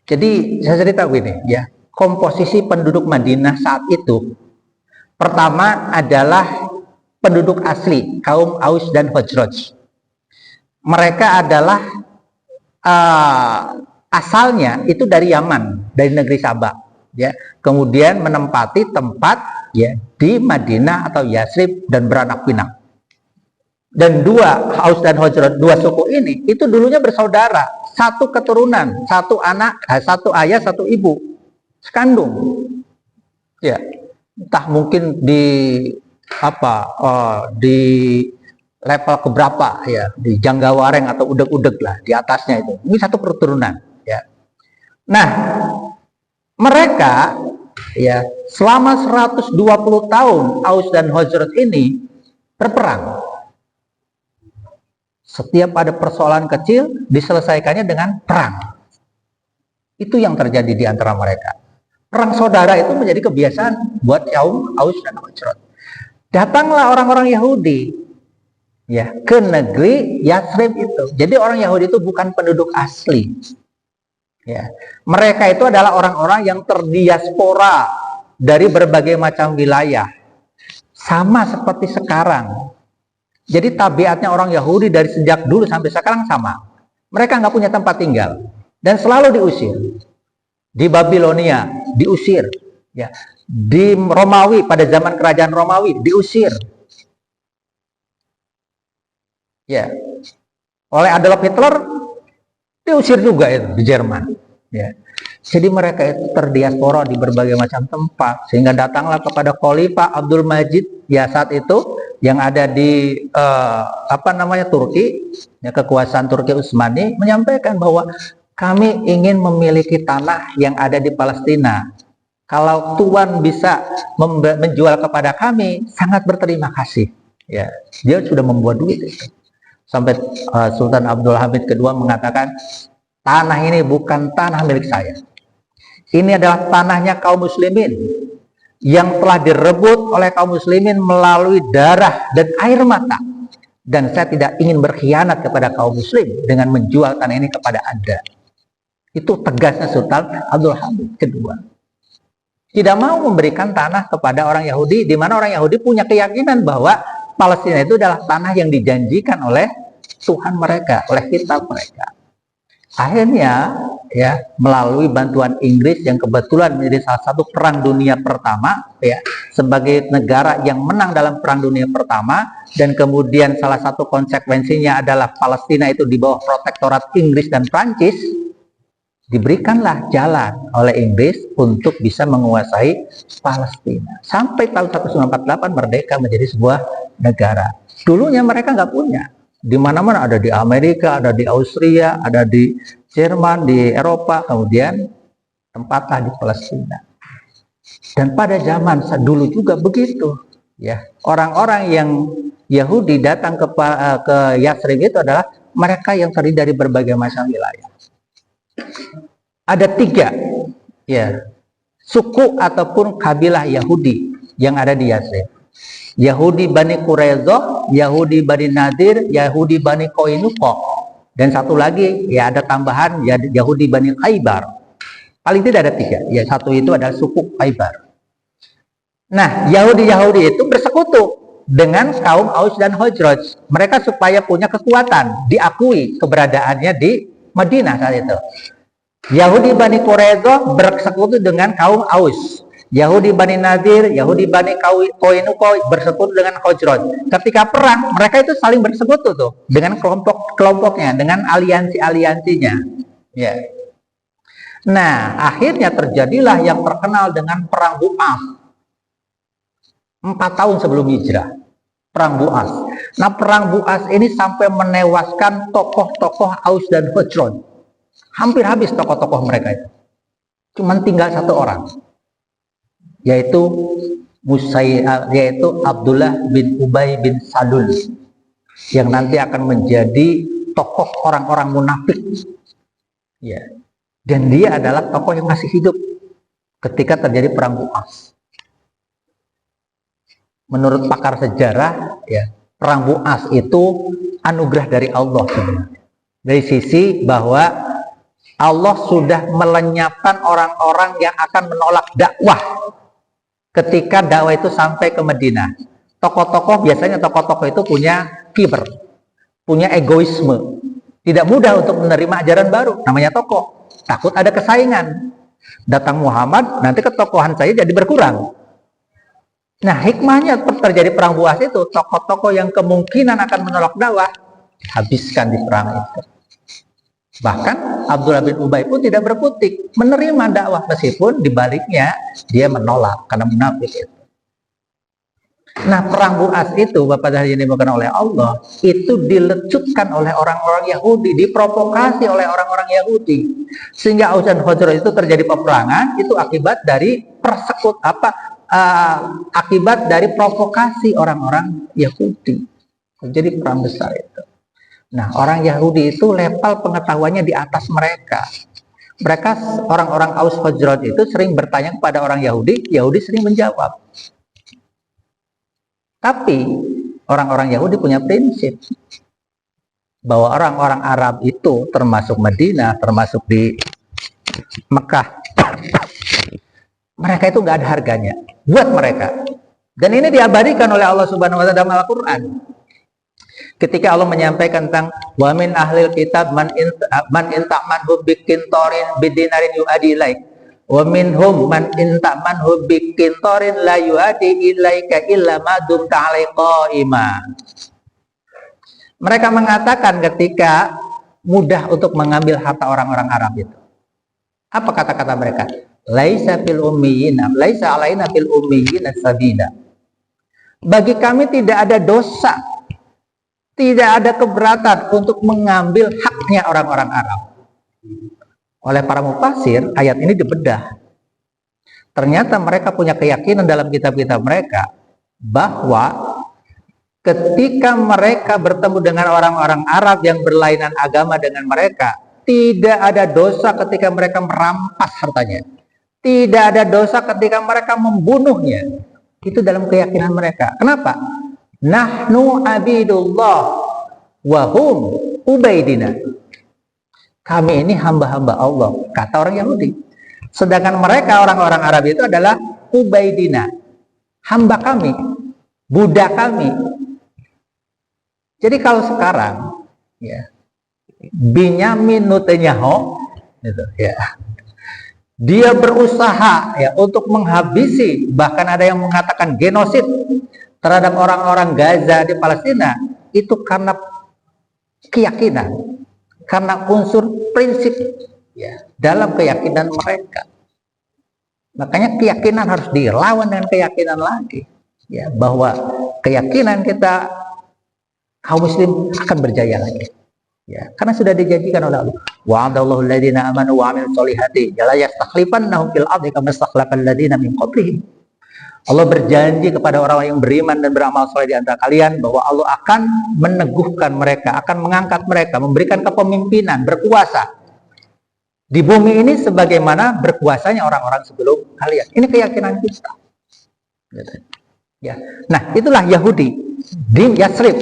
S1: Jadi saya cerita begini ya, komposisi penduduk Madinah saat itu, pertama adalah penduduk asli kaum Aus dan Khazraj. Mereka adalah asalnya itu dari Yaman, dari negeri Sabah ya. Kemudian menempati tempat ya di Madinah atau Yathrib dan beranak pinak. Dan dua Aus dan Khazraj, dua suku ini itu dulunya bersaudara, satu keturunan, satu anak, satu ayah, satu ibu, sekandung. Ya, entah mungkin di di level keberapa ya, di Janggawareng atau udeg-udeg lah di atasnya itu. Ini satu keturunan ya. Nah, mereka ya selama 120 tahun Aus dan Khazraj ini berperang. Setiap ada persoalan kecil diselesaikannya dengan perang. Itu yang terjadi di antara mereka. Perang saudara itu menjadi kebiasaan buat kaum Aus dan Khazraj. Datanglah orang-orang Yahudi ya ke negeri Yathrib itu. Jadi orang Yahudi itu bukan penduduk asli. Ya, mereka itu adalah orang-orang yang terdiaspora dari berbagai macam wilayah. Sama seperti sekarang. Jadi tabiatnya orang Yahudi dari sejak dulu sampai sekarang sama. Mereka nggak punya tempat tinggal dan selalu diusir. Di Babilonia diusir, ya. Di Romawi pada zaman kerajaan Romawi diusir, ya. Oleh Adolf Hitler diusir juga itu di Jerman, ya. Jadi mereka itu terdiaspora di berbagai macam tempat, sehingga datanglah kepada Khalifah Abdul Majid ya saat itu yang ada di Turki, ya, kekuasaan Turki Utsmani, menyampaikan bahwa kami ingin memiliki tanah yang ada di Palestina. Kalau Tuan bisa menjual kepada kami, sangat berterima kasih. Ya, dia sudah membuat duit itu. Sampai Sultan Abdul Hamid II mengatakan, tanah ini bukan tanah milik saya. Ini adalah tanahnya kaum muslimin yang telah direbut oleh kaum muslimin melalui darah dan air mata. Dan saya tidak ingin berkhianat kepada kaum muslim dengan menjual tanah ini kepada Anda. Itu tegasnya Sultan Abdul Hamid II. Tidak mau memberikan tanah kepada orang Yahudi, di mana orang Yahudi punya keyakinan bahwa Palestina itu adalah tanah yang dijanjikan oleh Tuhan mereka, oleh kitab mereka. Akhirnya ya, melalui bantuan Inggris yang kebetulan menjadi salah satu perang dunia pertama ya, sebagai negara yang menang dalam perang dunia pertama, dan kemudian salah satu konsekuensinya adalah Palestina itu di bawah protektorat Inggris dan Prancis, diberikanlah jalan oleh Inggris untuk bisa menguasai Palestina. Sampai tahun 1948 merdeka menjadi sebuah negara. Dulunya mereka nggak punya. Di mana-mana, ada di Amerika, ada di Austria, ada di Jerman, di Eropa, kemudian tempatlah di Palestina. Dan pada zaman dulu juga begitu, ya. Orang-orang yang Yahudi datang ke Yathrib itu adalah mereka yang terdiri dari berbagai macam wilayah. Ada 3, ya, suku ataupun kabilah Yahudi yang ada di Yathrib. Yahudi Bani Quraidah, Yahudi Bani Nadir, Yahudi Bani Qainuqa, dan satu lagi ya ada tambahan ya, Yahudi Bani Khaybar. Paling tidak ada 3. Ya, satu itu adalah suku Khaybar. Nah, Yahudi itu bersekutu dengan kaum Aus dan Khazraj. Mereka supaya punya kekuatan, diakui keberadaannya di Madinah saat itu. Yahudi Bani Quraidah bersekutu dengan kaum Aus. Yahudi Bani Nadir, Yahudi Bani Qainuqa bersekutu dengan Khazraj. Ketika perang, mereka itu saling bersekutu tuh dengan kelompok-kelompoknya, dengan aliansi-aliansinya. Ya. Nah, akhirnya terjadilah yang terkenal dengan Perang Bu'as. 4 tahun sebelum hijrah. Perang Bu'as. Nah, Perang Bu'as ini sampai menewaskan tokoh-tokoh Aus dan Khazraj. Hampir habis tokoh-tokoh mereka itu. Cuman tinggal 1 orang. Yaitu Abdullah bin Ubay bin Salul, yang nanti akan menjadi tokoh orang-orang munafik. Ya. Dan dia adalah tokoh yang masih hidup ketika terjadi Perang Bu'as. Menurut pakar sejarah, ya, Perang Bu'as itu anugerah dari Allah sebenarnya. Dari sisi bahwa Allah sudah melenyapkan orang-orang yang akan menolak dakwah ketika dakwah itu sampai ke Madinah. Tokoh-tokoh, biasanya tokoh-tokoh itu punya kiber, punya egoisme. Tidak mudah untuk menerima ajaran baru, namanya tokoh. Takut ada kesaingan. Datang Muhammad, nanti ketokohan saya jadi berkurang. Nah, hikmahnya terjadi Perang Bu'as itu, tokoh-tokoh yang kemungkinan akan menolak dakwah, habiskan di perang itu. Bahkan Abdullah bin Ubay pun tidak berkutik, menerima dakwah meskipun dibaliknya dia menolak karena munafik itu. Nah, Perang Bu'as itu, Bapak dan yang dimakan oleh Allah, itu dilecutkan oleh orang-orang Yahudi, diprovokasi oleh orang-orang Yahudi, sehingga Aus dan Khazraj itu terjadi peperangan. Itu akibat dari akibat dari provokasi orang-orang Yahudi. Jadi perang besar itu. Nah, orang Yahudi itu level pengetahuannya di atas mereka. Mereka, orang-orang Aus Khazraj itu sering bertanya kepada orang Yahudi, Yahudi sering menjawab. Tapi orang-orang Yahudi punya prinsip bahwa orang-orang Arab itu, termasuk Madinah, termasuk di Mekah, mereka itu nggak ada harganya buat mereka. Dan ini diabadikan oleh Allah Subhanahu wa Ta'ala dalam Al-Quran. Ketika Allah menyampaikan tentang wa min ahlil kitab man inta'manhu biqintarin bidinarin yu'adi ilaik wa minhum man inta'manhu biqintarin la yu'adi ilaika illa ma dumta 'alaihi qa'ima. Mereka mengatakan ketika mudah untuk mengambil harta orang-orang Arab itu. Apa kata-kata mereka? Laisa fil ummiyina, laisa alaina fil ummiyina sabila. Bagi kami tidak ada dosa, tidak ada keberatan untuk mengambil haknya orang-orang Arab. Oleh para mufasir, ayat ini dibedah. Ternyata mereka punya keyakinan dalam kitab-kitab mereka bahwa ketika mereka bertemu dengan orang-orang Arab yang berlainan agama dengan mereka, tidak ada dosa ketika mereka merampas hartanya. Tidak ada dosa ketika mereka membunuhnya. Itu dalam keyakinan mereka. Kenapa? Nahnu abidullah wahum ubaidina. Kami ini hamba-hamba Allah, kata orang Yahudi. Sedangkan mereka, orang-orang Arab itu adalah ubaidina, hamba kami, budak kami. Jadi kalau sekarang, ya, Binyamin Netanyahu, gitu, ya. Dia berusaha ya untuk menghabisi, bahkan ada yang mengatakan genosid terhadap orang-orang Gaza di Palestina, itu karena keyakinan, karena unsur prinsip ya dalam keyakinan mereka. Makanya keyakinan harus dilawan dengan keyakinan lagi, ya, bahwa keyakinan kita kaum muslim akan berjaya lagi, ya, karena sudah dijanjikan oleh Allah. Wa'adallahu alladziina aamanu wa 'amilus sholihati la yastakhlifannahum fil ardi kama istakhlafal ladziina min qablihim. Allah berjanji kepada orang yang beriman dan beramal saleh di antara kalian bahwa Allah akan meneguhkan mereka, akan mengangkat mereka, memberikan kepemimpinan, berkuasa di bumi ini sebagaimana berkuasanya orang-orang sebelum kalian. Ini keyakinan kita. Ya. Nah, itulah Yahudi di Yatsrib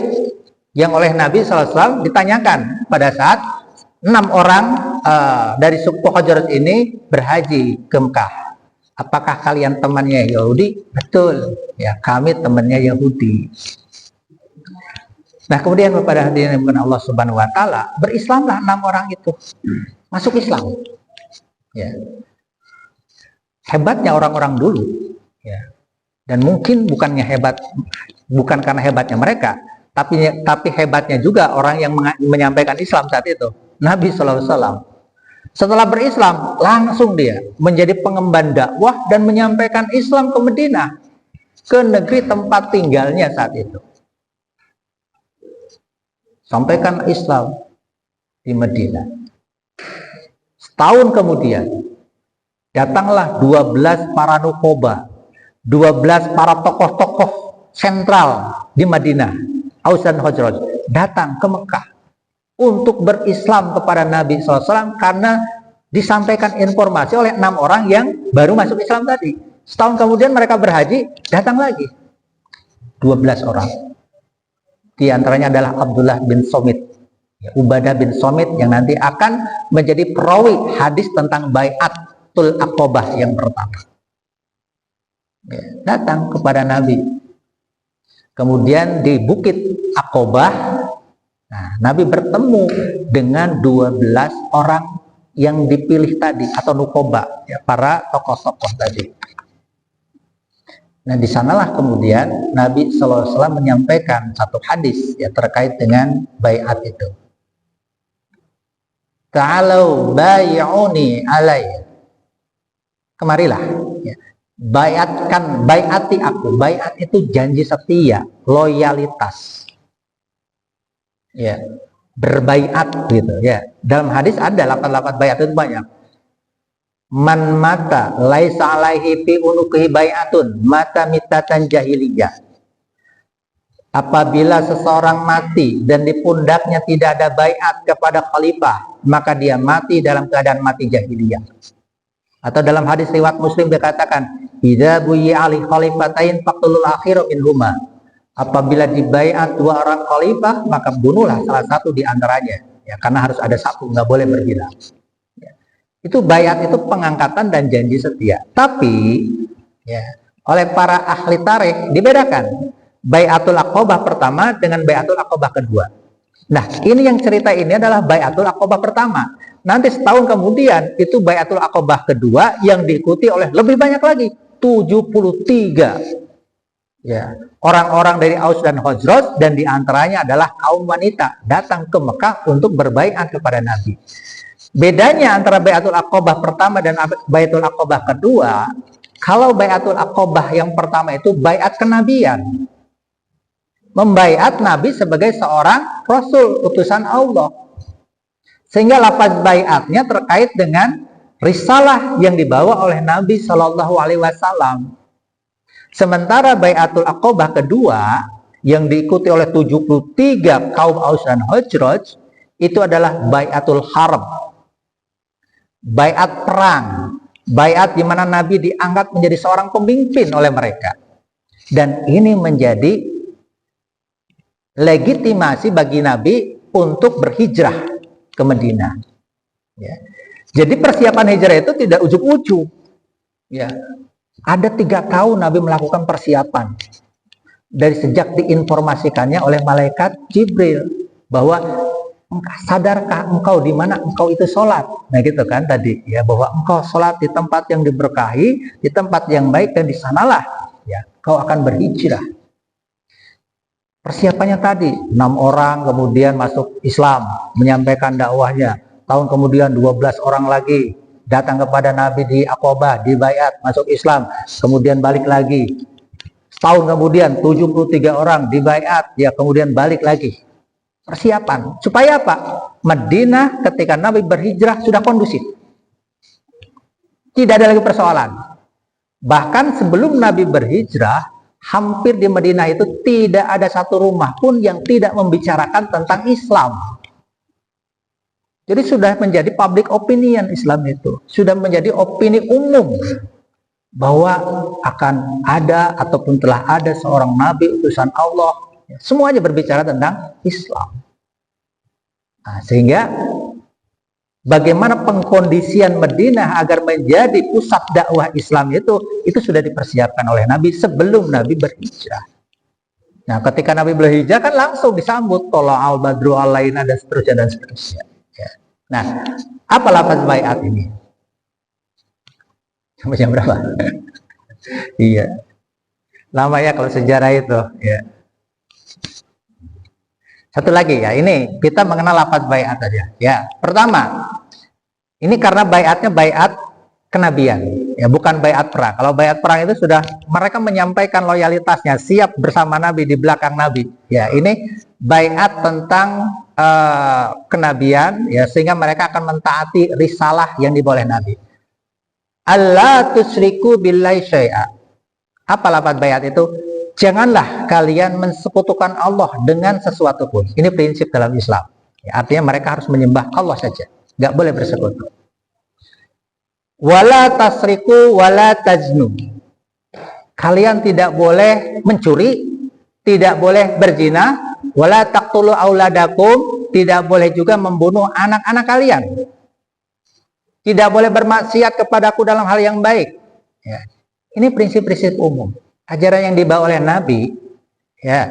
S1: yang oleh Nabi SAW ditanyakan pada saat 6 orang dari suku Khazraj ini berhaji ke Mekah. Apakah kalian temannya Yahudi? Betul. Ya, kami temannya Yahudi. Nah, kemudian pada hadirin Allah Subhanahu wa taala, berislamlah 6 orang itu. Masuk Islam, ya. Hebatnya orang-orang dulu, ya. Dan mungkin bukan karena hebatnya mereka, tapi hebatnya juga orang yang menyampaikan Islam saat itu, Nabi SAW. Setelah berislam, langsung dia menjadi pengemban dakwah dan menyampaikan Islam ke Madinah, ke negeri tempat tinggalnya saat itu. Sampaikan Islam di Madinah. Setahun kemudian, datanglah 12 para nukoba, 12 para tokoh-tokoh sentral di Madinah, Aus dan Khazraj, datang ke Mekah untuk berislam kepada Nabi SAW karena disampaikan informasi oleh 6 orang yang baru masuk Islam tadi. Setahun kemudian mereka berhaji, datang lagi 12 orang. Di antaranya adalah Abdullah bin Somit, Ubadah bin Somit yang nanti akan menjadi perawi hadis tentang Bai'atul Aqobah yang pertama. Ya, datang kepada Nabi. Kemudian di Bukit Aqobah, nah, Nabi bertemu dengan 12 orang yang dipilih tadi atau nukoba, ya, para tokoh-tokoh tadi. Nah, di sanalah kemudian Nabi SAW menyampaikan satu hadis ya terkait dengan baiat itu. Ta'alau bai'uni alaihi. Kemarilah, ya. Baiati aku. Baiat itu janji setia, loyalitas. Ya, berbaiat gitu ya. Dalam hadis ada lafaz-lafaz baiat itu banyak. Man mata laisa alaihi fi unuqihi bai'atun mata mitatan jahiliyah. Apabila seseorang mati dan di pundaknya tidak ada baiat kepada khalifah, maka dia mati dalam keadaan mati jahiliyah. Atau dalam hadis riwayat Muslim dikatakan, idza buyi'a ali khalifatain faqtulul akhiru minhuma. Apabila dibaiat 2 orang khalifah, maka bunuhlah salah satu di antaranya. Ya, karena harus ada satu, nggak boleh berbilang. Ya. Itu baiat itu pengangkatan dan janji setia. Tapi ya, oleh para ahli tarikh dibedakan Bai'atul Aqobah pertama dengan Bai'atul Aqobah kedua. Nah, ini yang cerita ini adalah Bai'atul Aqobah pertama. Nanti setahun kemudian itu Bai'atul Aqobah kedua yang diikuti oleh lebih banyak lagi, 73. Ya, orang-orang dari Aus dan Khazraj, dan diantaranya adalah kaum wanita datang ke Mekah untuk berbaiat kepada Nabi. Bedanya antara Bai'atul Aqobah pertama dan Bai'atul Aqobah kedua, kalau Bai'atul Aqobah yang pertama itu baiat kenabian. Membaiat Nabi sebagai seorang Rasul, utusan Allah. Sehingga lafaz baiatnya terkait dengan risalah yang dibawa oleh Nabi Shallallahu Alaihi Wasallam. Sementara Bai'atul Aqobah kedua yang diikuti oleh 73 kaum Aus dan Khazraj itu adalah Bai'atul Harb, baiat perang, baiat di mana Nabi diangkat menjadi seorang pemimpin oleh mereka. Dan ini menjadi legitimasi bagi Nabi untuk berhijrah ke Madinah. Ya. Jadi persiapan hijrah itu tidak ujuk-ujuk. Ya. Ada 3 tahun Nabi melakukan persiapan. Dari sejak diinformasikannya oleh malaikat Jibril bahwa sadarkah engkau di mana engkau itu sholat? Nah gitu kan tadi ya, bahwa engkau sholat di tempat yang diberkahi, di tempat yang baik, dan di sanalah ya kau akan berhijrah. Persiapannya tadi 6 orang kemudian masuk Islam, menyampaikan dakwahnya. Tahun kemudian 12 orang lagi datang kepada Nabi di Aqabah, di Baiat, masuk Islam, kemudian balik lagi. Tahun kemudian 73 orang di Baiat, ya kemudian balik lagi. Persiapan supaya apa? Madinah ketika Nabi berhijrah sudah kondusif, tidak ada lagi persoalan. Bahkan sebelum Nabi berhijrah, hampir di Madinah itu tidak ada satu rumah pun yang tidak membicarakan tentang Islam. Jadi sudah menjadi public opinion Islam itu, sudah menjadi opini umum bahwa akan ada ataupun telah ada seorang Nabi utusan Allah. Semuanya berbicara tentang Islam. Nah, sehingga bagaimana pengkondisian Madinah agar menjadi pusat dakwah Islam itu sudah dipersiapkan oleh Nabi sebelum Nabi berhijrah. Nah, ketika Nabi berhijrah kan langsung disambut Tola'al Badru alaina dan seterusnya dan seterusnya. Ya. Nah, apa lafaz baiat ini? Sampai jam berapa? Iya. Lama ya kalau sejarah itu, ya. Satu lagi ya, ini kita mengenal lafaz baiat saja. Ya, pertama, ini karena baiatnya baiat kenabian, ya bukan baiat perang. Kalau baiat perang itu sudah mereka menyampaikan loyalitasnya, siap bersama Nabi di belakang Nabi. Ya, ini baiat tentang kenabian, ya sehingga mereka akan mentaati risalah yang dibawa oleh Nabi. Allah tusyriku billahi syai'a. Apa lafaz baiat itu? Janganlah kalian mensekutukan Allah dengan sesuatu pun. Ini prinsip dalam Islam. Ya, artinya mereka harus menyembah Allah saja, nggak boleh bersekutu. Wala tasriku wala tajnu. Kalian tidak boleh mencuri, tidak boleh berzina, wala taqtulu auladakum, tidak boleh juga membunuh anak-anak kalian. Tidak boleh bermaksiat kepadaku dalam hal yang baik. Ya. Ini prinsip-prinsip umum. Ajaran yang dibawa oleh Nabi, ya,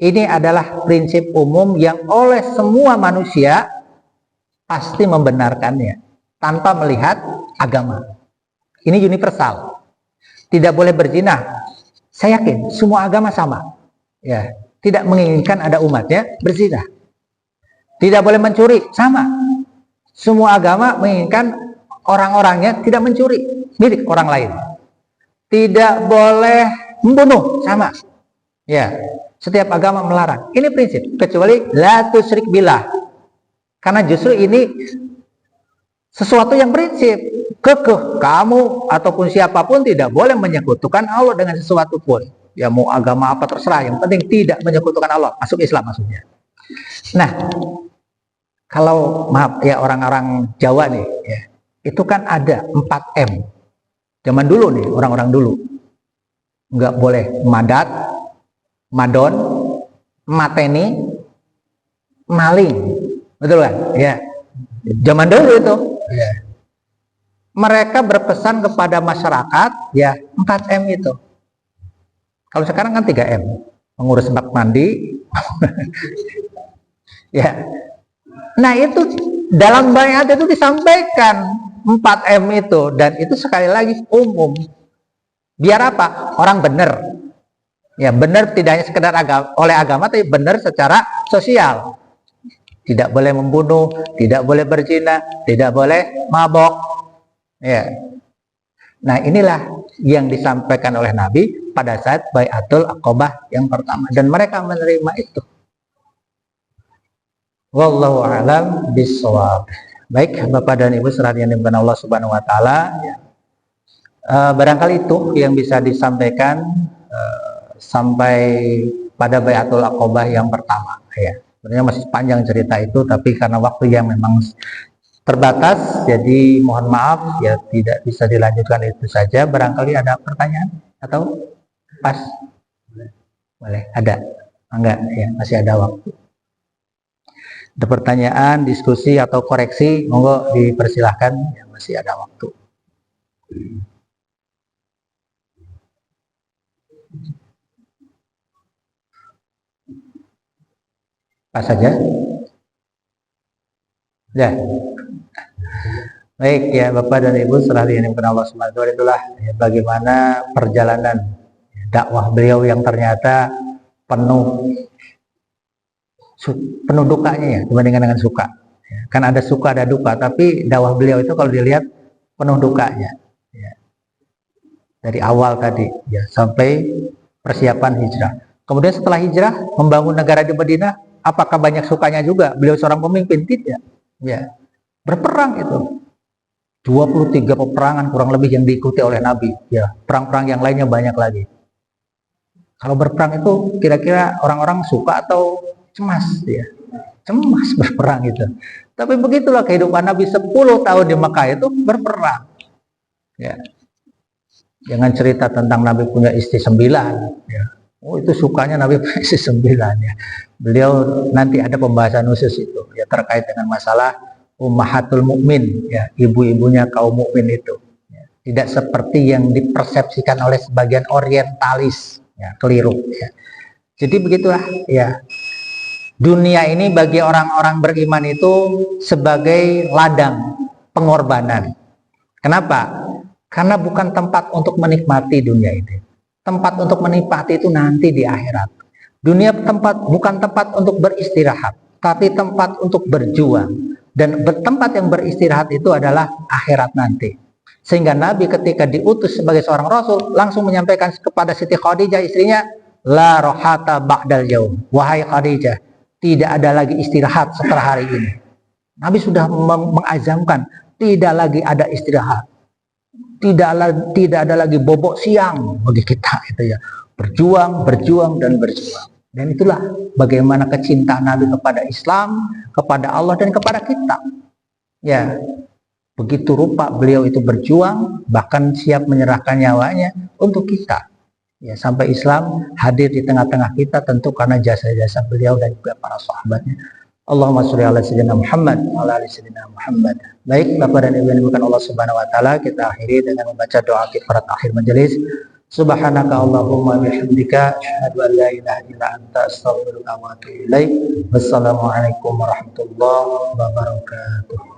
S1: ini adalah prinsip umum yang oleh semua manusia pasti membenarkannya tanpa melihat agama. Ini universal. Tidak boleh berzina. Saya yakin semua agama sama. Ya, tidak menginginkan ada umatnya berzina. Tidak boleh mencuri, sama. Semua agama menginginkan orang-orangnya tidak mencuri milik orang lain. Tidak boleh membunuh, sama. Ya, setiap agama melarang. Ini prinsip, kecuali la tusyrik billah. Karena justru ini sesuatu yang prinsip, kekeh kamu ataupun siapapun tidak boleh menyekutukan Allah dengan sesuatu pun. Ya mau agama apa terserah, yang penting tidak menyekutukan Allah, masuk Islam maksudnya. Nah, kalau maaf ya orang-orang Jawa nih, ya, itu kan ada 4M. Zaman dulu nih, orang-orang dulu nggak boleh madat, madon, mateni, maling, betul kan? Ya, zaman dulu itu. Ya. Mereka berpesan kepada masyarakat, ya 4M itu. Kalau sekarang kan 3M, mengurus bak mandi. Ya. Nah itu dalam baiat itu disampaikan 4M itu, dan itu sekali lagi umum. Biar apa? Orang benar. Ya benar tidak hanya sekedar oleh agama, tapi benar secara sosial. Tidak boleh membunuh, tidak boleh berzina, tidak boleh mabok. Ya. Nah inilah yang disampaikan oleh Nabi pada saat Baiatul Aqabah yang pertama, dan mereka menerima itu. Wallahu a'lam bishawab. Baik Bapak dan Ibu sekalian yang dimuliakan Allah Subhanahu wa taala, ya. Barangkali itu yang bisa disampaikan sampai pada Baiatul Aqabah yang pertama, ya. Sebenarnya masih panjang cerita itu, tapi karena waktu yang memang terbatas, jadi mohon maaf ya tidak bisa dilanjutkan itu saja. Barangkali ada pertanyaan atau pas? Boleh, ada? Enggak, ya masih ada waktu. Ada pertanyaan, diskusi atau koreksi, monggo dipersilahkan, ya, masih ada waktu. Pas saja. Ya. Baik ya Bapak dan Ibu, setelah diingatkan Allah Subhanahu wa taala, itulah ya, bagaimana perjalanan dakwah beliau yang ternyata penuh dukanya ya dibandingkan dengan suka. Ya, kan ada suka ada duka, tapi dakwah beliau itu kalau dilihat penuh dukanya. Ya. Dari awal tadi ya sampai persiapan hijrah. Kemudian setelah hijrah membangun negara di Madinah, apakah banyak sukanya juga? Beliau seorang pemimpin tidak? Ya. Berperang itu. 23 peperangan kurang lebih yang diikuti oleh Nabi. Ya, perang-perang yang lainnya banyak lagi. Kalau berperang itu kira-kira orang-orang suka atau cemas ya? Cemas berperang itu. Tapi begitulah kehidupan Nabi 10 tahun di Mekah itu berperang. Ya. Jangan cerita tentang Nabi punya istri 9 ya. Oh, itu sukanya Nabi punya istri 9 ya. Beliau nanti ada pembahasan khusus itu ya terkait dengan masalah ummahatul mukmin ya, ibu-ibunya kaum mukmin itu ya. Tidak seperti yang dipersepsikan oleh sebagian orientalis ya, keliru ya. Jadi begitulah ya. Dunia ini bagi orang-orang beriman itu sebagai ladang pengorbanan. Kenapa? Karena bukan tempat untuk menikmati dunia ini. Tempat untuk menikmati itu nanti di akhirat. Dunia bukan tempat untuk beristirahat, tapi tempat untuk berjuang. Dan tempat yang beristirahat itu adalah akhirat nanti. Sehingga Nabi ketika diutus sebagai seorang Rasul langsung menyampaikan kepada Siti Khadijah istrinya, la rohata ba'dal yaum. Wahai Khadijah, tidak ada lagi istirahat setelah hari ini. Nabi sudah mengazamkan tidak lagi ada istirahat. Tidak ada lagi bobok siang bagi kita itu ya. Berjuang, berjuang dan berjuang. Dan itulah bagaimana kecintaan Nabi kepada Islam, kepada Allah dan kepada kita. Ya, begitu rupa beliau itu berjuang, bahkan siap menyerahkan nyawanya untuk kita. Ya, sampai Islam hadir di tengah-tengah kita tentu karena jasa-jasa beliau dan juga para sahabatnya. Allahumma sholli ala sayyidina Muhammad wa ala ali sayyidina Muhammad. Baik, Bapak dan Ibu yang dimuliakan Allah Subhanahu wa taala, kita akhiri dengan membaca doa kifarat akhir majelis. Subhanaka Allahumma bihamdika asyhadu an la ilaha illa anta astaghfiruka wa atubu ilaik. Wassalamualaikum warahmatullahi wabarakatuh.